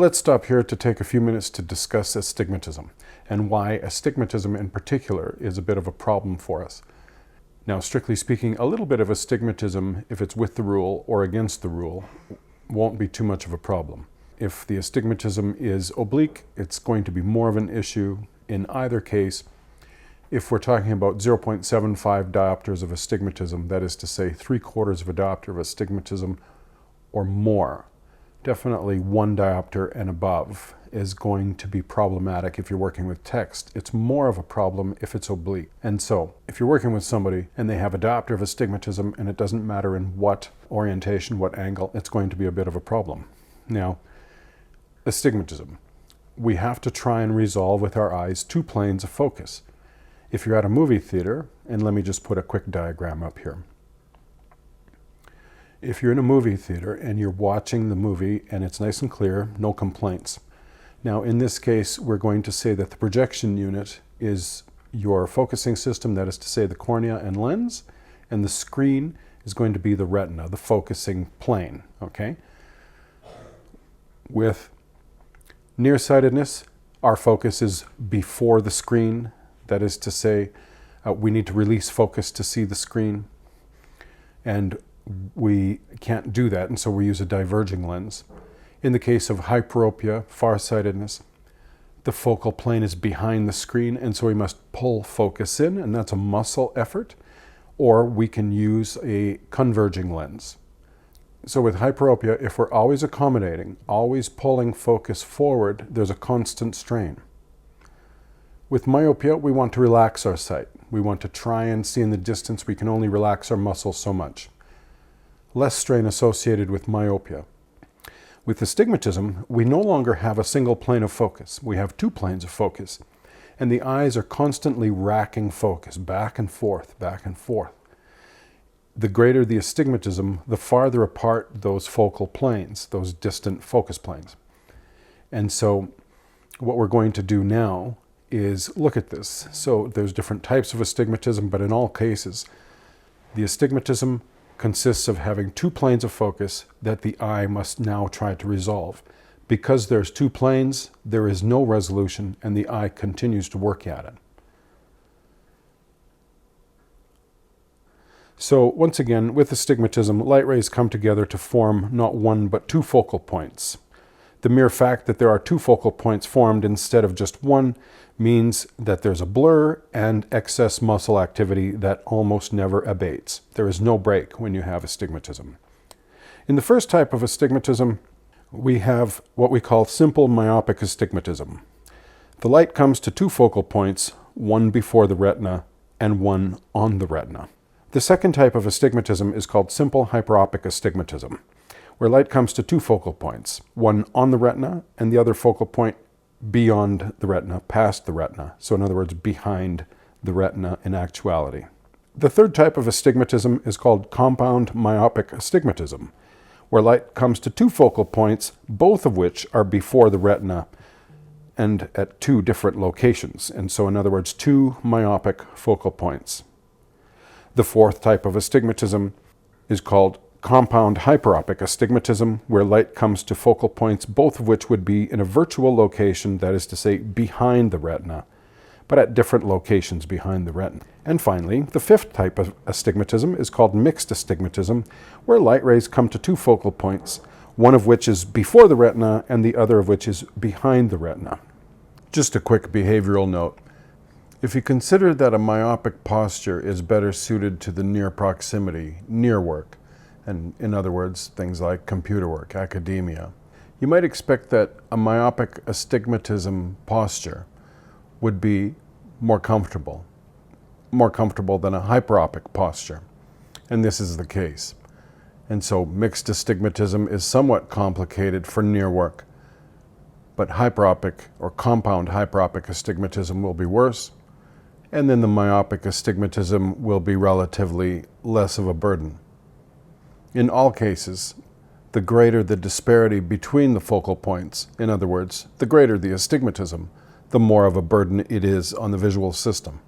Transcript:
let's stop here to take a few minutes to discuss astigmatism and why astigmatism in particular is a bit of a problem for us. Now, strictly speaking, a little bit of astigmatism, if it's with the rule or against the rule, won't be too much of a problem. If the astigmatism is oblique, it's going to be more of an issue in either case. If we're talking about 0.75 diopters of astigmatism, that is to say 3/4 of a diopter of astigmatism or more, definitely 1 diopter and above is going to be problematic if you're working with text. It's more of a problem if it's oblique. And so, if you're working with somebody and they have a diopter of astigmatism and it doesn't matter in what orientation, what angle, it's going to be a bit of a problem. Now, astigmatism. We have to try and resolve with our eyes 2 planes of focus. If you're at a movie theater, and let me just put a quick diagram up here. If you're in a movie theater and you're watching the movie and it's nice and clear, no complaints. Now, in this case, we're going to say that the projection unit is your focusing system, that is to say the cornea and lens, and the screen is going to be the retina, the focusing plane, okay? With nearsightedness, our focus is before the screen, that is to say, we need to release focus to see the screen, and we can't do that, and so we use a diverging lens. In the case of hyperopia, farsightedness, the focal plane is behind the screen, and so we must pull focus in, and that's a muscle effort, or we can use a converging lens. So with hyperopia, if we're always accommodating, always pulling focus forward, there's a constant strain. With myopia, we want to relax our sight. We want to try and see in the distance. We can only relax our muscles so much. Less strain associated with myopia. With astigmatism, we no longer have a single plane of focus. We have 2 planes of focus. And the eyes are constantly racking focus, back and forth, back and forth. The greater the astigmatism, the farther apart those focal planes, those distant focus planes. And so what we're going to do now is look at this. So there's different types of astigmatism, but in all cases, the astigmatism consists of having 2 planes of focus that the eye must now try to resolve. Because there's 2 planes, there is no resolution, and the eye continues to work at it. So once again, with astigmatism, light rays come together to form not 1 but 2 focal points. The mere fact that there are 2 focal points formed instead of just 1 means that there's a blur and excess muscle activity that almost never abates. There is no break when you have astigmatism. In the first type of astigmatism, we have what we call simple myopic astigmatism. The light comes to 2 focal points, 1 before the retina and 1 on the retina. The second type of astigmatism is called simple hyperopic astigmatism, where light comes to 2 focal points, 1 on the retina and the other focal point beyond the retina, past the retina. So in other words, behind the retina in actuality. The third type of astigmatism is called compound myopic astigmatism, where light comes to 2 focal points, both of which are before the retina and at 2 different locations. And so in other words, 2 myopic focal points. The fourth type of astigmatism is called compound hyperopic astigmatism, where light comes to focal points, both of which would be in a virtual location, that is to say, behind the retina, but at different locations behind the retina. And finally, the fifth type of astigmatism is called mixed astigmatism, where light rays come to 2 focal points, one of which is before the retina and the other of which is behind the retina. Just a quick behavioral note. If you consider that a myopic posture is better suited to the near proximity, near work, and in other words, things like computer work, academia, you might expect that a myopic astigmatism posture would be more comfortable than a hyperopic posture. And this is the case. And so mixed astigmatism is somewhat complicated for near work, but hyperopic or compound hyperopic astigmatism will be worse, and then the myopic astigmatism will be relatively less of a burden. In all cases, the greater the disparity between the focal points, in other words, the greater the astigmatism, the more of a burden it is on the visual system.